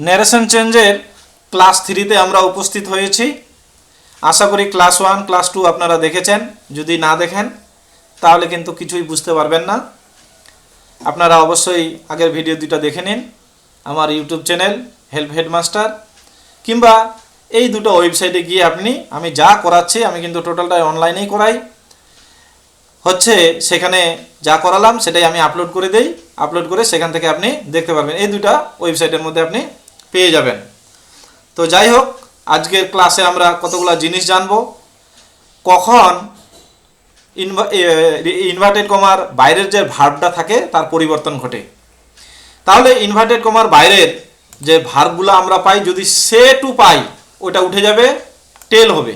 Narration চেঞ্জের class 3তে আমরা উপস্থিত হয়েছি। আশা করি ক্লাস 1 ক্লাস 2 আপনারা দেখেছেন। যদি না দেখেন তাহলে কিন্তু কিছুই বুঝতে পারবেন না। আপনারা অবশ্যই আগের ভিডিও দুটো দেখে নিন, আমার ইউটিউব চ্যানেল হেল্প হেডমাস্টার, কিংবা এই দুটো ওয়েবসাইটে গিয়ে আমি যা করাচ্ছি আমি কিন্তু টোটালটাই অনলাইনেই করাই। সেখানে যা করালাম সেটাই আমি আপলোড করে দেই, আপলোড করে সেখান থেকে আপনি দেখতে পারবেন। এই দুটো ওয়েবসাইটের মধ্যে আপনি পেয়ে যাবেন। তো যাই হোক, আজকের ক্লাসে আমরা কতগুলো জিনিস জানবো। কখন ইনভার্টেড কমার বাইরের যে ভার্বটা থাকে তার পরিবর্তন ঘটে। তাহলে ইনভার্টেড কমার বাইরের যে ভার্বগুলো আমরা পাই, যদি সে টু পাই ওটা উঠে যাবে, টেল হবে।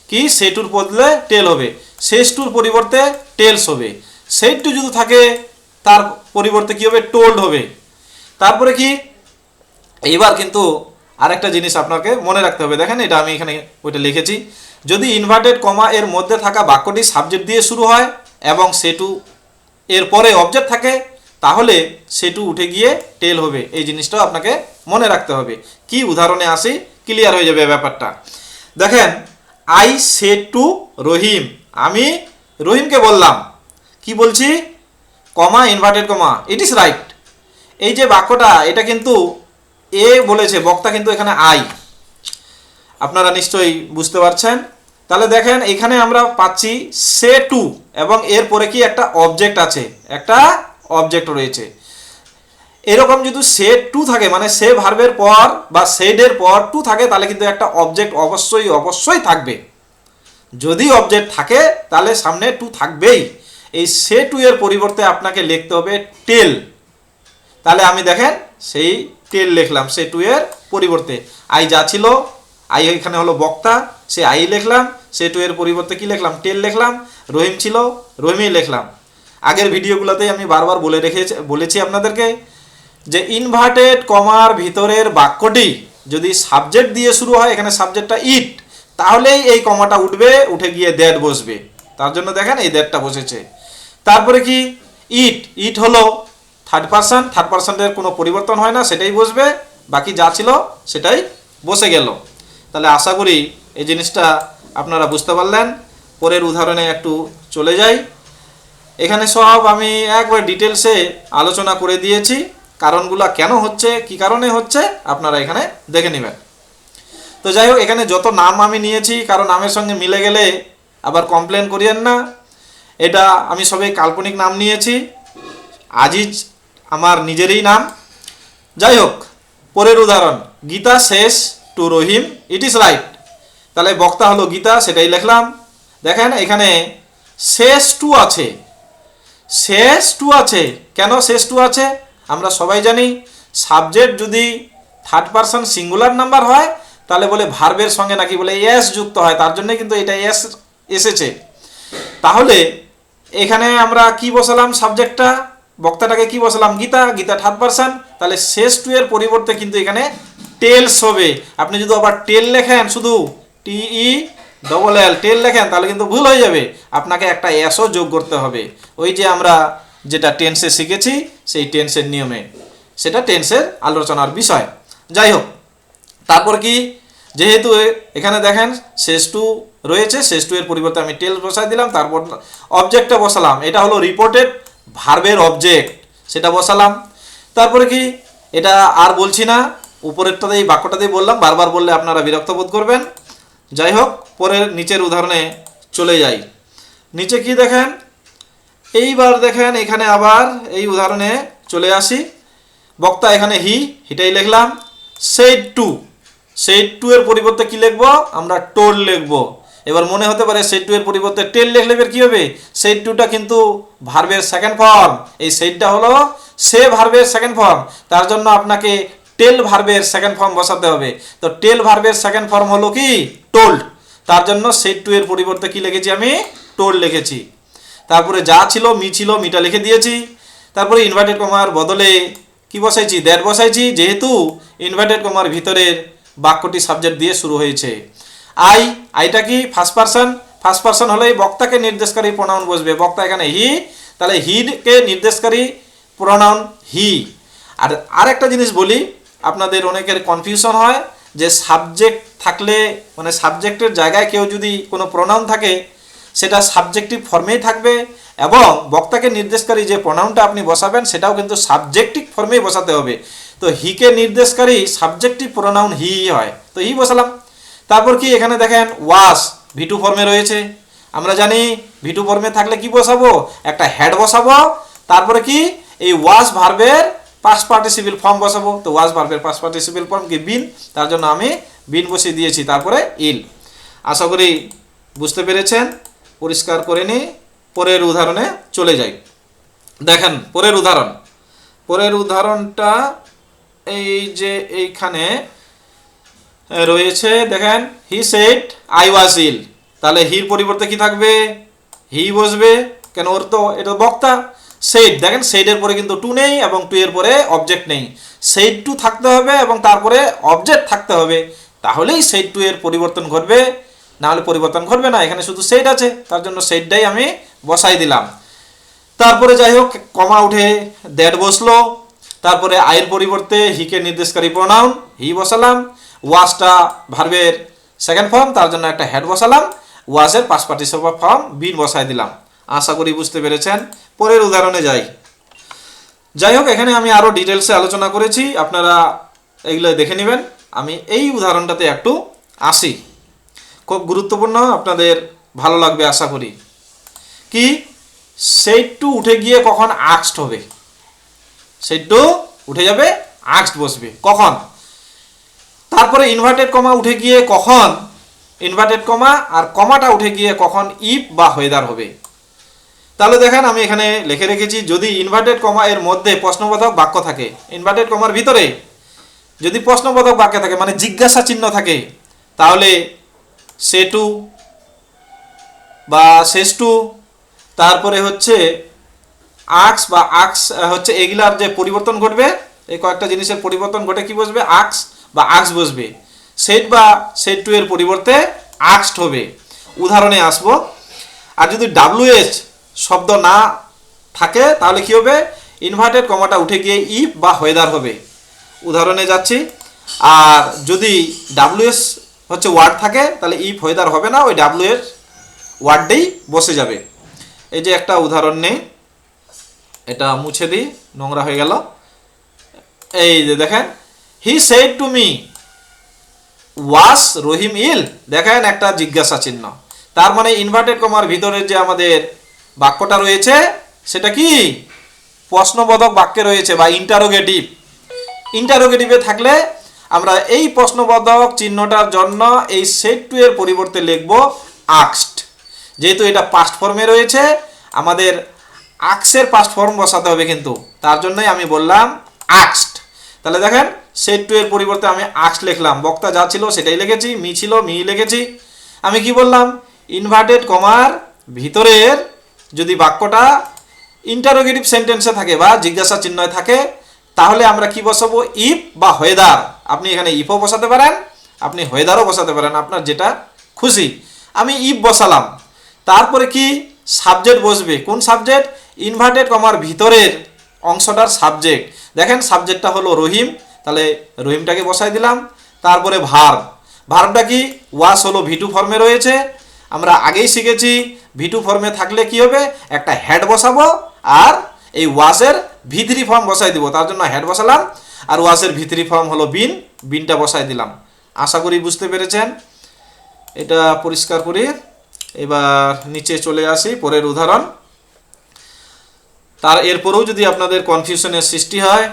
কি সে টুর বদলে টেল হবে, শেষ টুর পরিবর্তে টেলস হবে। সেই টু যদি থাকে তার পরিবর্তে কি হবে, টোল্ড হবে। তারপরে কি, এইবার কিন্তু আরেকটা জিনিস আপনাকে মনে রাখতে হবে। দেখেন, এটা আমি এখানে ওইটা লিখেছি। যদি ইনভার্টেড কমা এর মধ্যে থাকা বাক্যটি সাবজেক্ট দিয়ে শুরু হয় এবং সে টু এর পরে অবজেক্ট থাকে, তাহলে সে টু উঠে গিয়ে টেল হবে। এই জিনিসটাও আপনাকে মনে রাখতে হবে। কি উদাহরণে আসি, ক্লিয়ার হয়ে যাবে ব্যাপারটা। দেখেন, আই সে টু রহিম, আমি রহিমকে বললাম। কি বলছি, comma inverted comma, it is right. এই যে বাক্যটা, এটা কিন্তু এ বলেছে, বক্তা কিন্তু এখানে আই। আপনারা নিশ্চয়ই বুঝতে পারছেন। তাহলে দেখেন, এখানে আমরা পাচ্ছি সে টু এবং এর পরে কি একটা অবজেক্ট আছে, একটা অবজেক্ট রয়েছে। এরকম যদি সে টু থাকে, মানে সে ভার্বের পর বা সেডের পর টু থাকে, তাহলে কিন্তু একটা অবজেক্ট অবশ্যই থাকবে। যদি অবজেক্ট থাকে তাহলে সামনে টু থাকবেই। এই সে টু এর পরিবর্তে আপনাকে লিখতে হবে টেল। তাহলে আমি দেখেন সেই টেল লিখলাম সে টু এর পরিবর্তে। আই যা ছিল, আই এখানে হলো বক্তা, সে আই লিখলাম। সে টু এর পরিবর্তে কি লিখলাম, টেল লিখলাম। রহিম ছিল, রহিমই লিখলাম। আগের ভিডিওগুলোতেই আমি বারবার বলেছি আপনাদেরকে যে ইনভার্টেড কমার ভিতরের বাক্যটি যদি সাবজেক্ট দিয়ে শুরু হয়, এখানে সাবজেক্টটা ইট, তাহলেই এই কমাটা উঠবে, উঠে গিয়ে দ্যাট বসবে। তার জন্য দেখেন এই দ্যাটটা বসেছে। তারপরে কি, ইট হলো থার্ড পার্সনের কোনো পরিবর্তন হয় না, সেটাই বসবে। বাকি যা ছিল সেটাই বসে গেল। তাহলে আশা করি এই জিনিসটা আপনারা বুঝতে পারলেন। পরের উদাহরণে একটু চলে যাই। এখানে সব আমি একবার ডিটেলসে আলোচনা করে দিয়েছি। কারণগুলো কেন হচ্ছে, কি কারণে হচ্ছে, আপনারা এখানে দেখে নেবেন। তো যাই হোক, এখানে যত নাম আমি নিয়েছি, কারণ নামের সঙ্গে মিলে গেলে আবার কমপ্লেন করিয়েন না। এটা আমি সবাই কাল্পনিক নাম নিয়েছি। আজিজ আমার নিজেরই নাম। যাই হোক, পরের উদাহরণ, Gita says to Rahim, it is right. তাহলে বক্তা হলো গীতা, সেটাই লিখলাম। দেখেন এখানে শেষ টু আছে, শেষ টু আছে। কেন শেষ টু আছে? আমরা সবাই জানি সাবজেক্ট যদি থার্ড পারসন সিঙ্গুলার নাম্বার হয় তাহলে বলে ভার্বের সঙ্গে নাকি বলে এস যুক্ত হয়, তার জন্য কিন্তু এটা এস এসেছে। তাহলে এখানে আমরা কি বসালাম, সাবজেক্টটা, বক্তাটাকে কি বসালাম, গীতা থার্ড পারসন। তাহলে শেষ টু এর পরিবর্তে কিন্তু এখানে টেলস হবে। আপনি যদি আবার টেল লেখেন, শুধু TELL টেল লেখেন, তাহলে কিন্তু ভুল হয়ে যাবে। আপনাকে একটা এসও যোগ করতে হবে। ওই যে আমরা যেটা টেন্সে শিখেছি সেই টেন্সের নিয়মে, সেটা টেন্সের আলোচনার বিষয়। যাই হোক, তারপর কি, যেহেতু এখানে দেখেন শেষ টু রয়েছে, শেষ টু এর পরিবর্তে আমি টেল বসাই দিলাম। তারপর অবজেক্টটা বসালাম, এটা হলো রিপোর্টেড ভার্বের অবজেক্ট, সেটা বসালাম। তারপরে কি, এটা আর বলছি না, উপরেরটাতে এই বাক্যটাতেই বললাম, বারবার বললে আপনারা বিরক্ত বোধ করবেন। যাই হোক, পরের নিচের উদাহরণে চলে যাই। নিচে কি দেখেন, এইবার দেখেন এখানে আবার এই উদাহরণে চলে আসি। বক্তা এখানে হিটাই লিখলাম। সেড টু এর পরিবর্তে কি লিখবো, আমরা টোল লিখবো। এবার মনে হতে পারে সেড টু এর পরিবর্তে টেল লিখলে কি হবে, সেড টুটা কিন্তু ভার্বের সেকেন্ড ফর্ম, এই সেডটা হলো সে ভার্বের সেকেন্ড ফর্ম, তার জন্য আপনাকে টেল ভার্বের সেকেন্ড ফর্ম বসাতে হবে। তো টেল ভার্বের সেকেন্ড ফর্ম হলো কি, টোল্ড, তার জন্য সেড টু এর পরিবর্তে কি লিখেছি, আমি টোল্ড লিখেছি। তারপরে যা ছিল, মিটা লিখে দিয়েছি। তারপরে ইনভার্টেড কমার বদলে কি বসাইছি, দ্যাট বসাইছি, যেহেতু ইনভার্টেড কমার ভিতরের বাক্যটি সাবজেক্ট দিয়ে শুরু হয়েছে। আইটা কি ফার্স্ট পারসন হলে বক্তাকে নির্দেশকারী প্রোনাউন বসবে। বক্তা এখানে তাহলে হিকে নির্দেশকারী প্রোনাউন হি। আর আরেকটা জিনিস বলি, আপনাদের অনেকের কনফিউশন হয় যে সাবজেক্ট থাকলে মানে সাবজেক্টের জায়গায় কেউ যদি কোনো প্রোনাউন থাকে সেটা সাবজেক্টিভ ফর্মেই থাকবে এবং বক্তাকে নির্দেশকারী যে প্রোনাউনটা আপনি বসাবেন সেটাও কিন্তু সাবজেক্টিভ ফর্মেই বসাতে হবে। তো হিকে নির্দেশকারী সাবজেক্টিভ প্রোনাউন হি হয়, তো হি বসালাম। তারপর কি এখানে দেখেন ওয়াস ভি2 ফর্মে রয়েছে, আমরা জানি ভি2 ফর্মে থাকলে কি বসাবো, একটা হেড বসাবো, তারপরে কি এই ওয়াস ভার্বের পাস্ট পার্টিসিপল ফর্ম বসাবো। তো ওয়াস ভার্বের পাস্ট পার্টিসিপল ফর্ম কি বিন, তার জন্য আমি বিন বসিয়ে দিয়েছি, তারপরে ইল। আশা করি বুঝতে পেরেছেন। পরিষ্কার করে নিই, পরের উদাহরণে চলে যাই। দেখেন পরের উদাহরণটা এই যে এইখানে রয়েছে, দেখেন হি সেড আই ওয়াজ ইল, তাহলে হির পরিবর্তে কি থাকবে, হি বসবে, কেন ওর তো এটা বক্তা। সেড, দেখেন সেডের পরে কিন্তু টু নেই এবং টু এর পরে অবজেক্ট নেই, সেড টু থাকতে হবে এবং তারপরে অবজেক্ট থাকতে হবে, তাহলেই সেড টু এর পরিবর্তন ঘটবে, না হলে পরিবর্তন ঘটবে না। এখানে শুধু সেড আছে, তার জন্য সেডটাই আমি বসাই দিলাম। তারপরে যাই হোক কমা উঠে দ্যাট বসলো, তারপরে আয়ের পরিবর্তে হিকে নির্দেশকারী প্রোনাউন হি বসালাম, ওয়াসটা ভার্বের সেকেন্ড ফর্ম, তার জন্য একটা হেড বসালাম, ওয়াসের পাস্ট পার্টিসিপল ফর্ম বিন বসাই দিলাম। আশা করি বুঝতে পেরেছেন। পরের উদাহরণে যাই হোক এখানে আমি আরও ডিটেলসে আলোচনা করেছি, আপনারা এগুলো দেখে নেবেন। আমি এই উদাহরণটাতে একটু আসি, খুব গুরুত্বপূর্ণ, আপনাদের ভালো লাগবে আশা করি। কি সেড টু উঠে গিয়ে কখন আক্সড হবে, সেড টু উঠে যাবে আক্সড বসবে কখন, তারপরে ইনভার্টেড কমা উঠে গিয়ে কখন, ইনভার্টেড কমা আর কমাটা উঠে গিয়ে কখন ইফ বা হোয়েদার হবে। তাহলে দেখেন আমি এখানে লিখে রেখেছি, যদি ইনভার্টেড কমা এর মধ্যে প্রশ্নবোধক বাক্য থাকে, ইনভার্টেড কমার ভিতরে যদি প্রশ্নবোধক বাক্য থাকে মানে জিজ্ঞাসা চিহ্ন থাকে, তাহলে সে টু বা শেষ টু, তারপরে হচ্ছে আক্স বা আক্স হচ্ছে এগুলার যে পরিবর্তন ঘটবে, এই কয়েকটা জিনিসের পরিবর্তন ঘটে কি বসবে, আক্স বা আক্স বসবে। সেট বা সেট টু এর পরিবর্তে আক্সড হবে। উদাহরণে আসব। আর যদি ডাব্লিউএইচ শব্দ না থাকে তাহলে কি হবে, ইনভার্টেড কমাটা উঠে গিয়ে ইফ বা হোয়েদার হবে। উদাহরণে যাচ্ছি। আর যদি ডাব্লিউএস হচ্ছে ওয়ার্ড থাকে তাহলে ইফ হোয়েদার হবে না, ওই ডাব্লিউএস ওয়ার্ডেই বসে যাবে। এই যে একটা উদাহরণ নেই, এটা মুছে দিই, নোংরা হয়ে গেল। এই যে দেখেন হি সেড টু মি ওয়াস রহিম ইল, দেখেন একটা জিজ্ঞাসা চিহ্ন, তার মানে ইনভার্টেড কমার ভিতরের যে আমাদের বাক্যটা রয়েছে সেটা কি প্রশ্নবোধক বাক্যে রয়েছে বা ইন্টারোগেটিভ। ইন্টারোগেটিভে থাকলে আমরা এই প্রশ্নবোধক চিহ্নটার জন্য এই সেড টু এর পরিবর্তে লিখব আক্সড। যেহেতু এটা পাস্ট ফর্মে রয়েছে আমাদের আক্সের পাস্ট ফর্ম বসাতে হবে, কিন্তু তার জন্যই আমি বললাম আক্সড। তাহলে দেখেন সেড টু এর পরিবর্তে আমি আক্সড লিখলাম, বক্তা যা ছিল সেটাই লিখেছি, মি ছিল মি লিখেছি। আমি কি বললাম, ইনভার্টেড কমার ভিতরের যদি বাক্যটা ইন্টারোগেটিভ সেন্টেন্সে থাকে বা জিজ্ঞাসা চিহ্নে থাকে তাহলে আমরা কি বসাবো, ইফ বা হোয়েদার। আপনি এখানে ইফও বসাতে পারেন, আপনি হোয়েদারও বসাতে পারেন, আপনার যেটা খুশি। আমি ইফ বসালাম, তারপরে কি সাবজেক্ট বসবে, কোন সাবজেক্ট, ইনভার্টেড কমার ভিতরের অংশটার সাবজেক্ট। দেখেন সাবজেক্টটা হলো রহিম, তাহলে রহিমটাকে বসাই দিলাম। তারপরে ভার্বটা কি, ওয়াস হলো ভি2 ফর্মে রয়েছে, আমরা আগেই শিখেছি ভি2 ফর্মে থাকলে কি হবে, একটা হেড বসাবো আর এই ওয়াসের ভি3 ফর্ম বসাই দিব, তার জন্য হেড বসালাম। আর ওয়াসের ভি3 ফর্ম হলো বিনটা বসাই দিলাম। আশা করি বুঝতে পেরেছেন। এটা পরিষ্কার করি, এবার নিচে চলে আসি পরের উদাহরণ। তার এরপরেও যদি আপনাদের কনফিউশনের সৃষ্টি হয়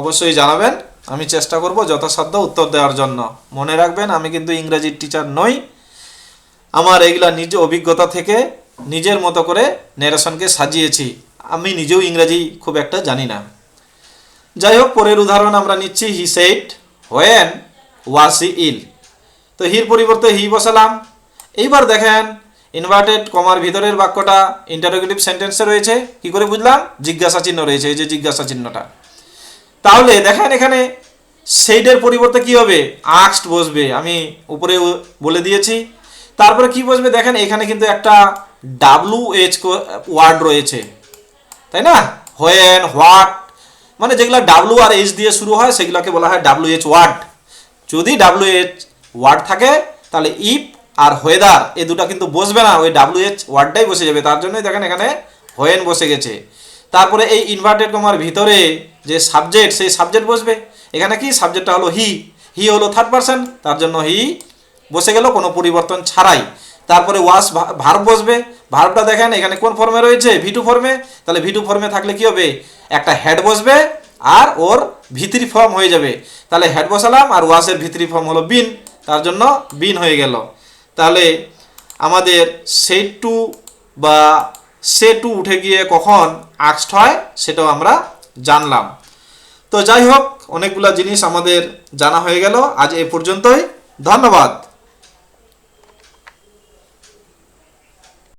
অবশ্যই জানাবেন, আমি চেষ্টা করব যথাসাধ্য উত্তর দেওয়ার জন্য। মনে রাখবেন আমি কিন্তু ইংরেজির টিচার নই, আমার এইগুলা নিজ অভিজ্ঞতা থেকে নিজের মতো করে ন্যারেশনকে সাজিয়েছি, আমি নিজেও ইংরেজি খুব একটা জানি না। যাই হোক পরের উদাহরণ আমরা নিচ্ছি, হি সেড হোয়েন ওয়াজ হি ইল। তো হির পরিবর্তে হি বসালাম। এইবার দেখেন ইনভার্টেড কমার ভিতরের বাক্যটা ইন্টারোগেটিভ সেন্টেন্সে রয়েছে, কি করে বুঝলাম, জিজ্ঞাসা চিহ্ন রয়েছে, এই যে জিজ্ঞাসা চিহ্নটা। তাহলে দেখেন এখানে সেইডের পরিবর্তে কি হবে, আক্সড বসবে, আমি উপরে বলে দিয়েছি। তারপরে কি বসবে, দেখেন এখানে কিন্তু একটা WH ওয়ার্ড রয়েছে, তাই না, হোয়েন হোয়াট মানে যেগুলো ডাব্লিউ আর এইচ দিয়ে শুরু হয় সেগুলোকে বলা হয় WH ওয়ার্ড। যদি WH ওয়ার্ড থাকে তাহলে ইফ আর হোয়েদার এই দুটো কিন্তু বসবে না, ওই WH ওয়ার্ডটাই বসে যাবে। তার জন্যই দেখেন এখানে হোয়েন বসে গেছে। তারপরে এই ইনভার্টেড কমার ভিতরে যে সাবজেক্ট, সেই সাবজেক্ট বসবে। এখানে কি সাবজেক্টটা হলো হি, হি হলো থার্ড পারসন, তার জন্য হি বসে গেল কোনো পরিবর্তন ছাড়াই। তারপরে ওয়াস ভার্ব বসবে। ভার্বটা দেখেন এখানে কোন ফর্মে রয়েছে, V2 ফর্মে। তাহলে V2 ফর্মে থাকলে কি হবে, একটা হেড বসবে আর ওর V3 ফর্ম হয়ে যাবে। তাহলে হেড বসালাম আর ওয়াসের V3 ফর্ম হলো বিন, তার জন্য বিন হয়ে গেল। তাহলে আমাদের সেট টু বা সে টু উঠে গিয়ে কখন আক্সড হয় সেটাও আমরা জানলাম। তো যাই হোক, অনেকগুলা জিনিস আমাদের জানা হয়ে গেল। আজ এ পর্যন্তই, ধন্যবাদ।